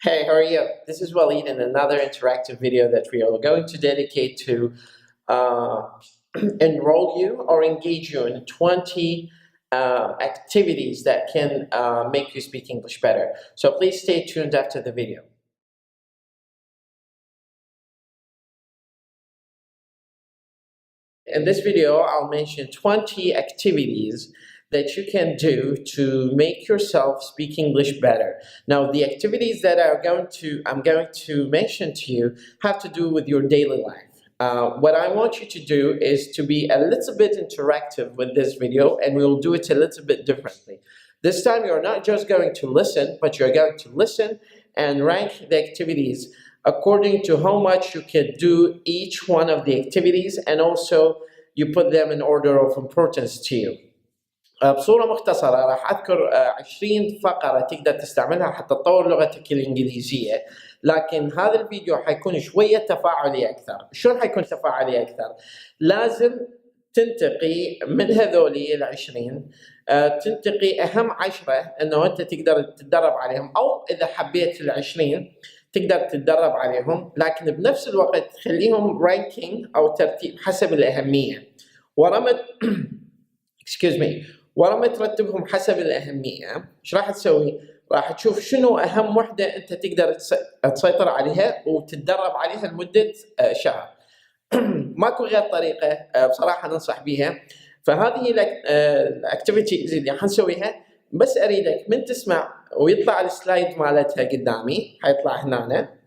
Hey, how are you? This is Walid in another interactive video that we are going to dedicate to uh, enroll you or engage you in 20 activities that can make you speak English better. So please stay tuned after the video. In this video, I'll mention 20 activities that you can do to make yourself speak English better. Now, the activities that I'm going to mention to you have to do with your daily life. What I want you to do is to be a little bit interactive with this video, and we'll do it a little bit differently. This time, you're not just going to listen, but you're going to listen and rank the activities according to how much you can do each one of the activities, and also you put them in order of importance to you. بصورة مختصرة راح أذكر 20 فقرة تقدر تستعملها حتى تطور لغتك الإنجليزية، لكن هذا الفيديو حيكون شوية تفاعلي أكثر. شلون حيكون تفاعلي أكثر؟ لازم تنتقي من هذولي 20 تنتقي أهم 10 أنه أنت تقدر تتدرب عليهم، أو إذا حبيت 20 تقدر تتدرب عليهم، لكن بنفس الوقت تخليهم رانكينج أو ترتيب حسب الأهمية. ورا ما ترتبهم حسب الأهمية، ايش راح تسوي؟ راح تشوف شنو أهم وحدة أنت تقدر تسيطر عليها وتتدرب عليها لمدة شهر. ماكو غير طريقة بصراحة ننصح بيها. فهذه الأكتيفيتيز اللي حنسويها، بس أريدك من تسمع ويطلع السلايد مالتها قدامي، حيطلع هنا.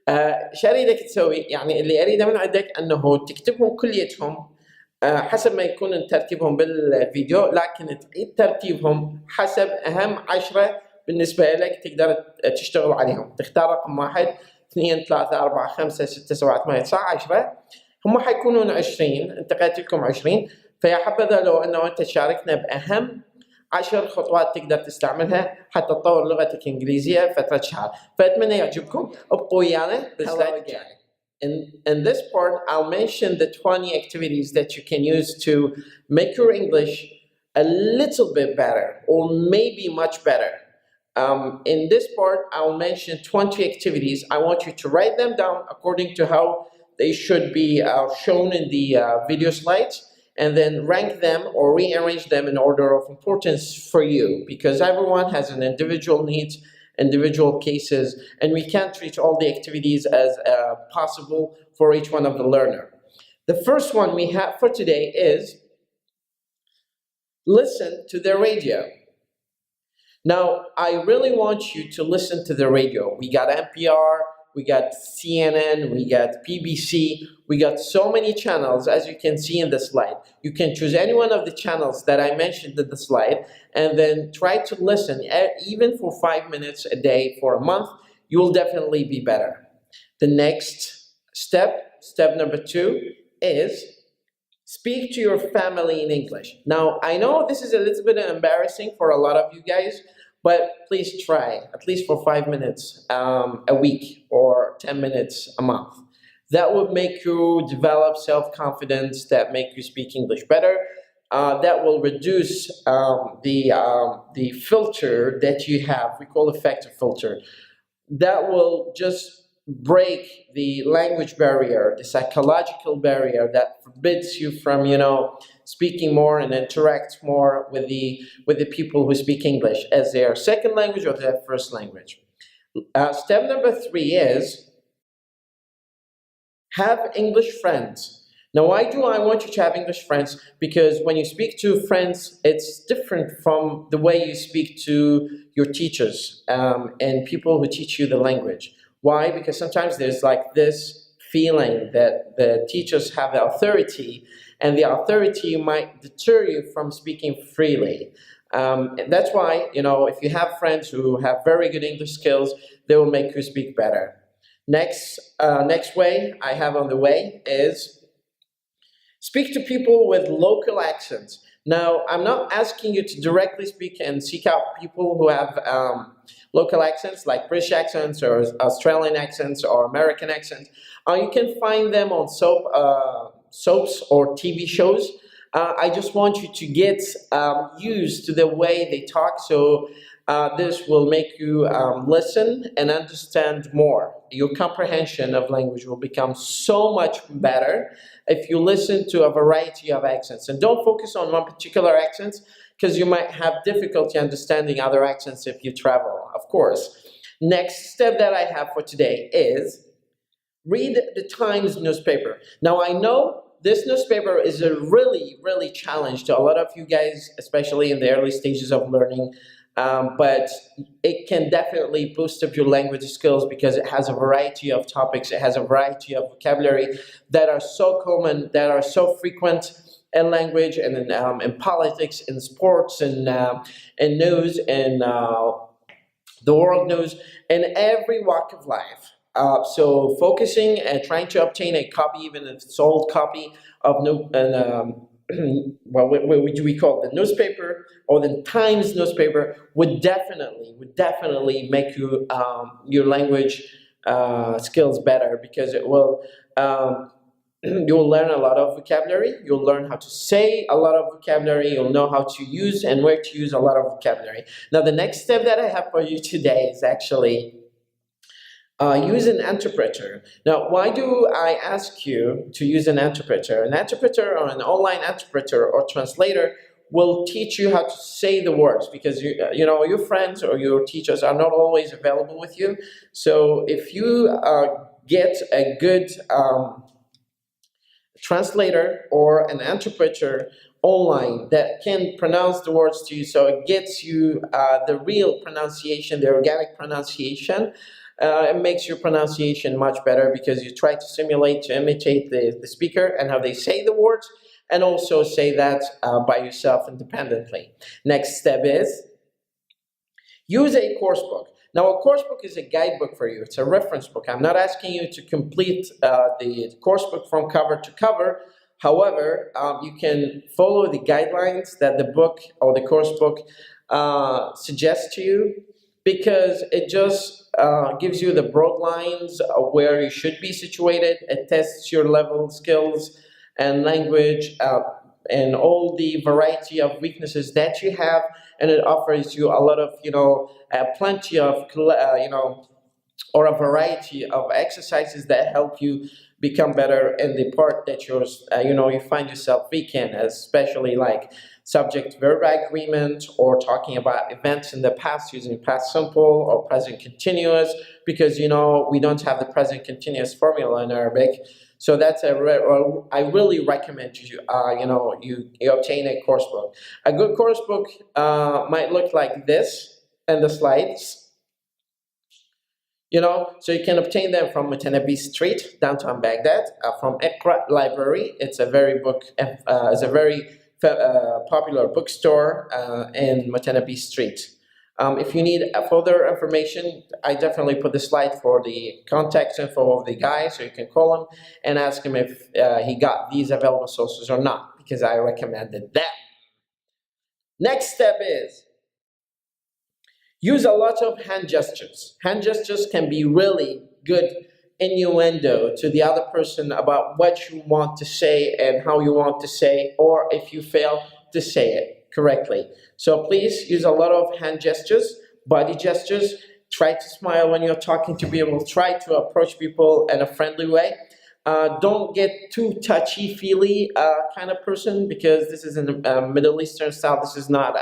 ايش اريدك تسوي؟ يعني اللي اريده من عندك انه تكتبهم كليتهم حسب ما يكون ترتيبهم بالفيديو، لكن تعيد ترتيبهم حسب اهم 10 بالنسبه لك تقدر تشتغل عليهم. تختار رقم 1 2 3 4 5 6 7 8 9 10. هم حيكونون 20، انتقيت لكم 20. فيا حبذا لو انه انت تشاركنا باهم 10 خطوات تقدر تستعملها حتى تطور لغتك الإنجليزية فترة شهر. فأتمنى يعجبكم. ابقوا ويانا بالسلايد الجاي. In this part, I'll mention the 20 activities that you can use to make your English a little bit better, or maybe much better. In this part, I'll mention 20 activities. I want you to write them down according to how they should be shown in the video slides, and then rank them or rearrange them in order of importance for you, because everyone has an individual needs, individual cases, and we can't treat all the activities as possible for each one of the learner. The first one we have for today is listen to the radio. Now, I really want you to listen to the radio. We got NPR, we got CNN, we got BBC, we got so many channels, as you can see in the slide. You can choose any one of the channels that I mentioned in the slide, and then try to listen, even for 5 minutes a day for a month. You will definitely be better. The next step number 2, is speak to your family in English. Now, I know this is a little bit embarrassing for a lot of you guys, but please try, at least for 5 minutes a week or 10 minutes a month. That would make you develop self-confidence, that make you speak English better. That will reduce the filter that you have. We call effective filter. That will just break the language barrier, the psychological barrier that forbids you from, speaking more and interact more with the people who speak English as their second language or their first language. Step number 3 is have English friends. Now, why do I want you to have English friends? Because when you speak to friends, it's different from the way you speak to your teachers and people who teach you the language. Why? Because sometimes there's like this feeling that the teachers have the authority, and the authority might deter you from speaking freely. That's why, if you have friends who have very good English skills, they will make you speak better. Next way I have on the way is speak to people with local accents. Now, I'm not asking you to directly speak and seek out people who have local accents like British accents or Australian accents or American accents. You can find them on soaps or TV shows. I just want you to get used to the way they talk, so this will make you listen and understand more. Your comprehension of language will become so much better if you listen to a variety of accents. And don't focus on one particular accent, because you might have difficulty understanding other accents if you travel, of course. Next step that I have for today is read the Times newspaper. Now, I know this newspaper is a really challenge to a lot of you guys, especially in the early stages of learning. But it can definitely boost up your language skills because it has a variety of topics. It has a variety of vocabulary that are so common, that are so frequent in language and in politics, in sports, and in news, and the world news, in every walk of life. So focusing and trying to obtain a copy, even if it's old copy of what do we call it, the newspaper or the Times newspaper, would definitely make you your language skills better, because it will you'll learn a lot of vocabulary. You'll learn how to say a lot of vocabulary. You'll know how to use and where to use a lot of vocabulary. Now, the next step that I have for you today is actually use an interpreter. Now, why do I ask you to use an interpreter? An interpreter, or an online interpreter or translator, will teach you how to say the words, because you know your friends or your teachers are not always available with you. So if you get a good translator or an interpreter online that can pronounce the words to you, so it gets you the real pronunciation, the organic pronunciation, it makes your pronunciation much better, because you try to simulate, to imitate the speaker and how they say the words, and also say that by yourself independently. Next step is use a course book. Now, a course book is a guidebook for you. It's a reference book. I'm not asking you to complete the course book from cover to cover. However, you can follow the guidelines that the book or the course book suggests to you, because it just gives you the broad lines of where you should be situated. It tests your level, skills, and language, and all the variety of weaknesses that you have, and it offers you a lot of, plenty of, or a variety of exercises that help you become better in the part that you find yourself weak in, especially like subject-verb agreement, or talking about events in the past using past simple or present continuous, because we don't have the present continuous formula in Arabic. So that's I really recommend you you obtain a course book. A good course book might look like this in the slides. So you can obtain them from Mutanabi Street, downtown Baghdad, from Iqra Library. It's a very popular bookstore in Mutanabi Street. If you need further information, I definitely put the slide for the contact info of the guy, so you can call him and ask him if he got these available sources or not, because I recommended them. Next step is use a lot of hand gestures. Hand gestures can be really good innuendo to the other person about what you want to say and how you want to say, or if you fail to say it correctly. So please use a lot of hand gestures, body gestures. Try to smile when you're talking to people. Try to approach people in a friendly way. Don't get too touchy-feely kind of person, because this is a Middle Eastern style. This is not,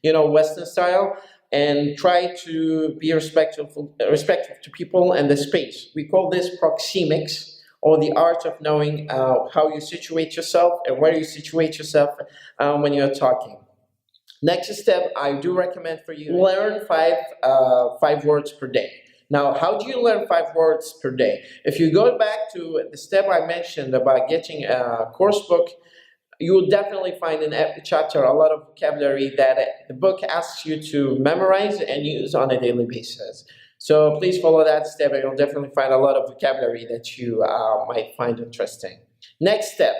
Western style. And try to be respectful to people and the space. We call this proxemics, or the art of knowing how you situate yourself and where you situate yourself when you're talking. Next step, I do recommend for you, learn five words per day. Now, how do you learn 5 words per day? If you go back to the step I mentioned about getting a course book, you will definitely find in every chapter a lot of vocabulary that the book asks you to memorize and use on a daily basis. So please follow that step, and you'll definitely find a lot of vocabulary that you might find interesting. Next step,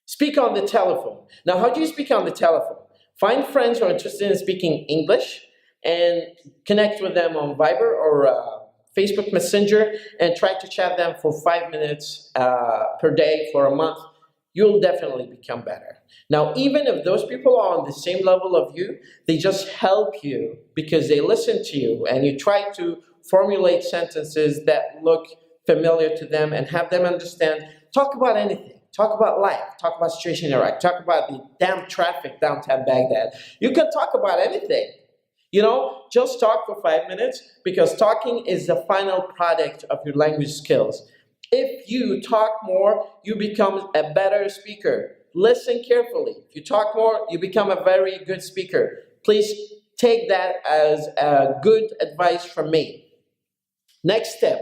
speak on the telephone. Now, how do you speak on the telephone? Find friends who are interested in speaking English and connect with them on Viber or Facebook Messenger, and try to chat them for 5 minutes per day for a month. you'll definitely become better. Now, even if those people are on the same level of you, they just help you because they listen to you and you try to formulate sentences that look familiar to them and have them understand. Talk about anything. Talk about life. Talk about situation in Iraq. Talk about the damn traffic downtown Baghdad. You can talk about anything. Just talk for 5 minutes because talking is the final product of your language skills. If you talk more, you become a better speaker. Listen carefully. If you talk more, you become a very good speaker. Please take that as a good advice from me. Next step,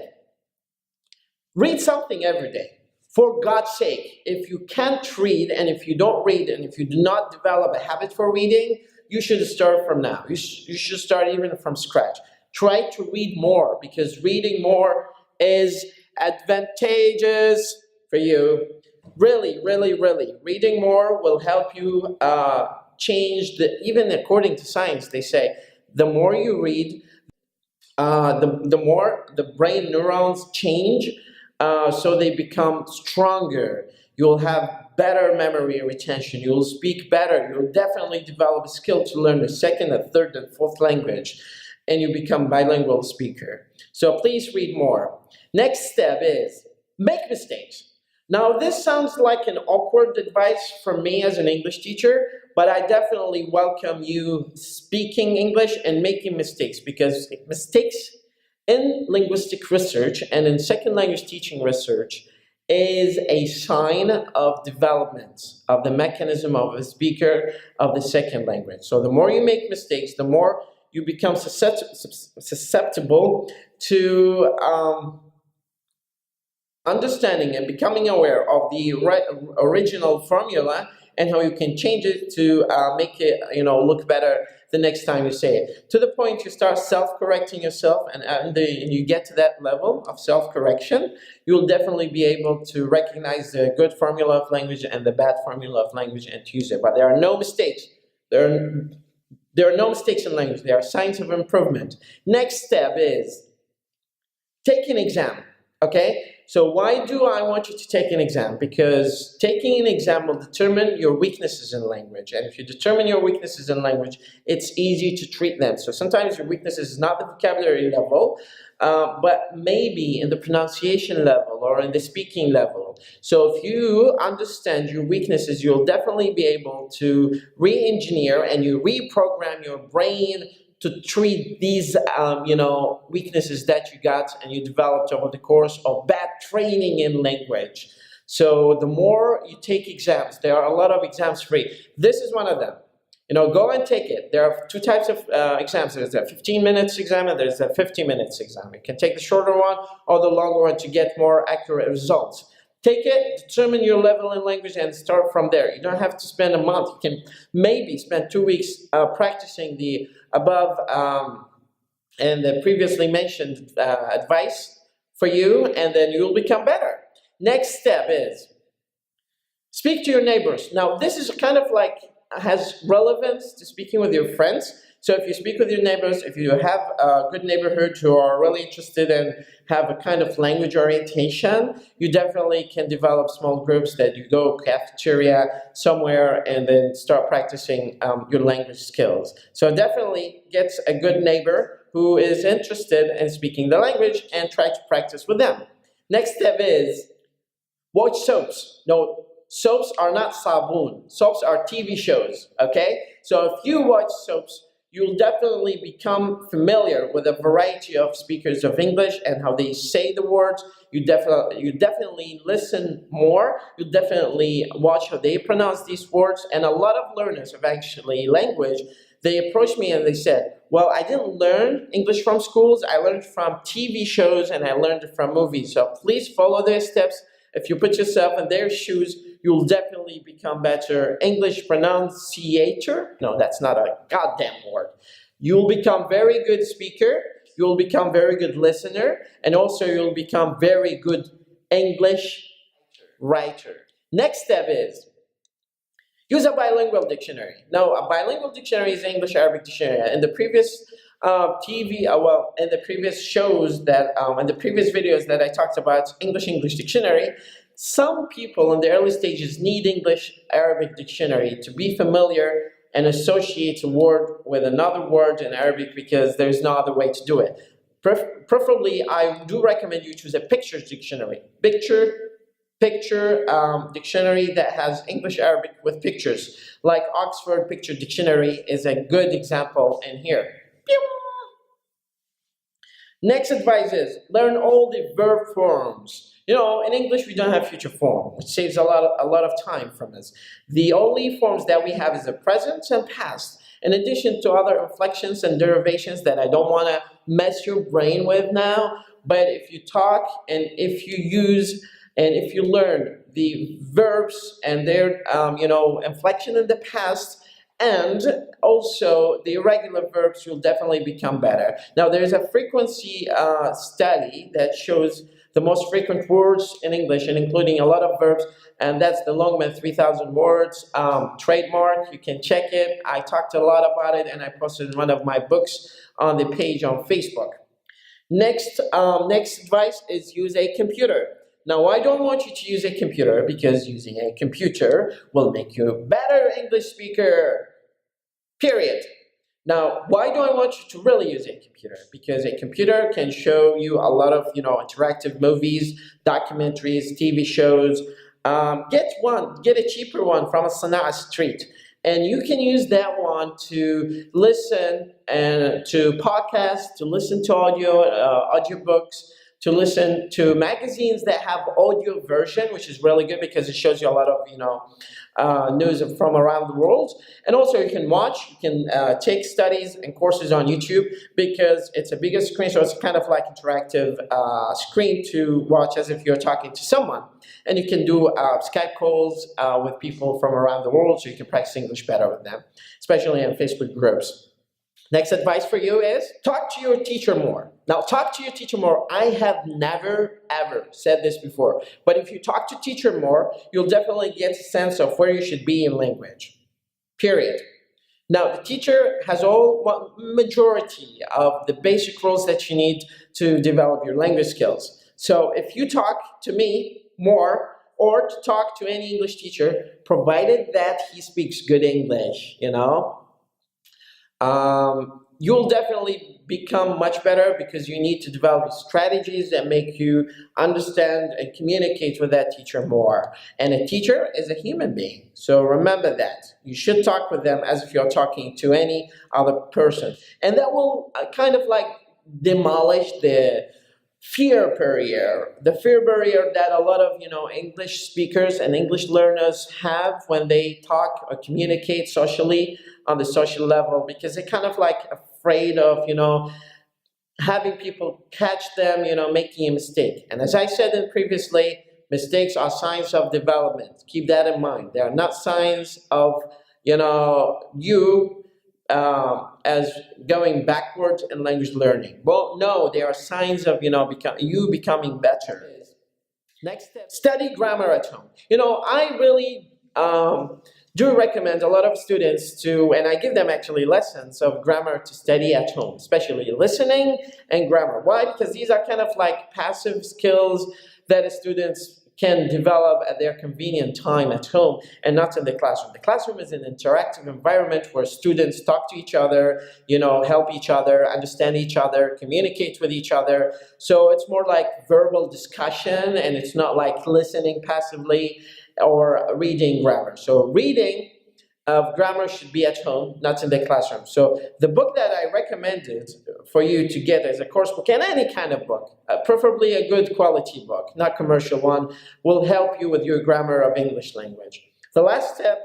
read something every day. For God's sake, if you can't read and if you don't read and if you do not develop a habit for reading, you should start from now. You should start even from scratch. Try to read more because reading more is advantageous for you. Really, really, really. Reading more will help you change even according to science, they say, the more you read, the more the brain neurons change, so they become stronger. You'll have better memory retention. You'll speak better. You'll definitely develop a skill to learn a second, a third, and fourth language, and you become bilingual speaker. So please read more. Next step is make mistakes. Now, this sounds like an awkward advice from me as an English teacher, but I definitely welcome you speaking English and making mistakes because mistakes in linguistic research and in second language teaching research is a sign of development of the mechanism of a speaker of the second language. So the more you make mistakes, the more you become susceptible to understanding and becoming aware of the original formula and how you can change it to make it look better the next time you say it. To the point you start self-correcting yourself, and you get to that level of self-correction, you'll definitely be able to recognize the good formula of language and the bad formula of language and to use it. But there are no mistakes. There are no mistakes in language. There are signs of improvement. Next step is take an exam, okay? So why do I want you to take an exam? Because taking an exam will determine your weaknesses in language. And if you determine your weaknesses in language, it's easy to treat them. So sometimes your weaknesses is not the vocabulary level, but maybe in the pronunciation level or in the speaking level. So if you understand your weaknesses, you'll definitely be able to re-engineer and you reprogram your brain to treat these, weaknesses that you got and you developed over the course of bad training in language. So the more you take exams, there are a lot of exams free. This is one of them. Go and take it. There are two types of exams. There's a 15 minutes exam and there's a 50 minutes exam. You can take the shorter one or the longer one to get more accurate results. Take it, determine your level in language, and start from there. You don't have to spend a month. You can maybe spend 2 weeks practicing the above and the previously mentioned advice for you, and then you'll become better. Next step is speak to your neighbors. Now, this is kind of like has relevance to speaking with your friends. So if you speak with your neighbors, if you have a good neighborhood who are really interested and have a kind of language orientation, you definitely can develop small groups that you go cafeteria somewhere and then start practicing your language skills. So definitely get a good neighbor who is interested in speaking the language and try to practice with them. Next step is watch soaps. No, soaps are not sabun. Soaps are TV shows, okay? So if you watch soaps, you'll definitely become familiar with a variety of speakers of English and how they say the words. You definitely listen more. You definitely watch how they pronounce these words. And a lot of learners of actually language, they approached me and they said, well, I didn't learn English from schools. I learned from TV shows and I learned it from movies. So please follow their steps. If you put yourself in their shoes, you'll definitely become better English pronunciator. No, that's not a goddamn word. You'll become very good speaker, you'll become very good listener, and also you'll become very good English writer. Next step is use a bilingual dictionary. Now, a bilingual dictionary is English-Arabic dictionary. In the previous in the previous shows that, in the previous videos that I talked about English dictionary, some people in the early stages need English-Arabic dictionary to be familiar and associate a word with another word in Arabic because there's no other way to do it. Preferably, I do recommend you choose a pictures dictionary. Picture dictionary that has English-Arabic with pictures. Like Oxford Picture Dictionary is a good example in here. Next advice is learn all the verb forms. You know, in English we don't have future form, which saves a lot of time from us. The only forms that we have is the present and past, in addition to other inflections and derivations that I don't want to mess your brain with now. But if you talk and if you use and if you learn the verbs and their inflection in the past, and also the irregular verbs, will definitely become better. Now, there's a frequency study that shows the most frequent words in English, and including a lot of verbs, and that's the Longman 3000 words trademark. You can check it. I talked a lot about it, and I posted one of my books on the page on Facebook. Next advice is use a computer. Now, I don't want you to use a computer because using a computer will make you a better English speaker, period. Now, why do I want you to really use a computer? Because a computer can show you a lot of, interactive movies, documentaries, TV shows. Get a cheaper one from a Sana'a street. And you can use that one to listen and to podcasts, to listen to audiobooks, to listen to magazines that have audio version, which is really good because it shows you a lot of news from around the world. And also you can watch, you can take studies and courses on YouTube because it's a bigger screen, so it's kind of like interactive screen to watch as if you're talking to someone. And you can do Skype calls with people from around the world, so you can practice English better with them, especially in Facebook groups. Next advice for you is talk to your teacher more. Now, talk to your teacher more. I have never, ever said this before, but if you talk to teacher more, you'll definitely get a sense of where you should be in language, period. Now, the teacher has majority of the basic rules that you need to develop your language skills. So if you talk to me more or to talk to any English teacher, provided that he speaks good English, you'll definitely become much better because you need to develop strategies that make you understand and communicate with that teacher more. And a teacher is a human being, so remember that. You should talk with them as if you're talking to any other person. And that will kind of like demolish the fear barrier that a lot of English speakers and English learners have when they talk or communicate socially on the social level, because they're kind of like afraid of having people catch them making a mistake. And as I said previously, mistakes are signs of development. Keep that in mind. They are not signs of you as going backwards in language learning. Well, no, they are signs of you becoming better. Next step, study grammar at home. I really do recommend a lot of students to, and I give them actually lessons of grammar to study at home, especially listening and grammar. Why? Because these are kind of like passive skills that students can develop at their convenient time at home and not in the classroom. The classroom is an interactive environment where students talk to each other, help each other, understand each other, communicate with each other. So it's more like verbal discussion, and it's not like listening passively or reading grammar. So reading of grammar should be at home, not in the classroom. So the book that I recommended for you to get is a course book, and any kind of book, preferably a good quality book, not commercial one, will help you with your grammar of English language. The last step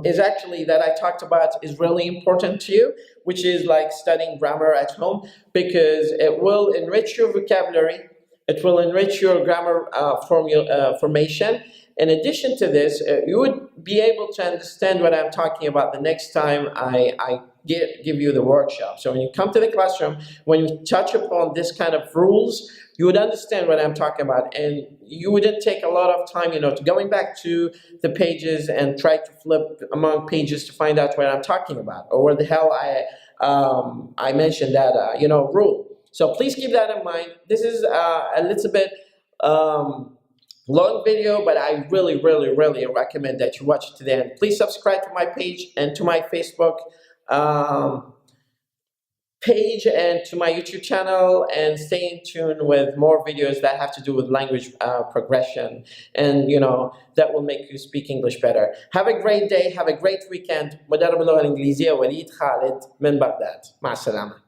is actually that I talked about is really important to you, which is like studying grammar at home, because it will enrich your vocabulary, it will enrich your grammar formation. In addition to this, you would be able to understand what I'm talking about the next time I give you the workshop. So when you come to the classroom, when you touch upon this kind of rules, you would understand what I'm talking about, and you wouldn't take a lot of time, to going back to the pages and try to flip among pages to find out what I'm talking about, or where the hell I mentioned that, rule. So please keep that in mind. This is a little bit Long video, but I really, really, really recommend that you watch it to the end. Please subscribe to my page and to my Facebook page and to my YouTube channel, and stay in tune with more videos that have to do with language progression, and that will make you speak English better. Have a great day, have a great weekend. مدرب اللغة الإنجليزية وليد خالد من بغداد. مع السلامة.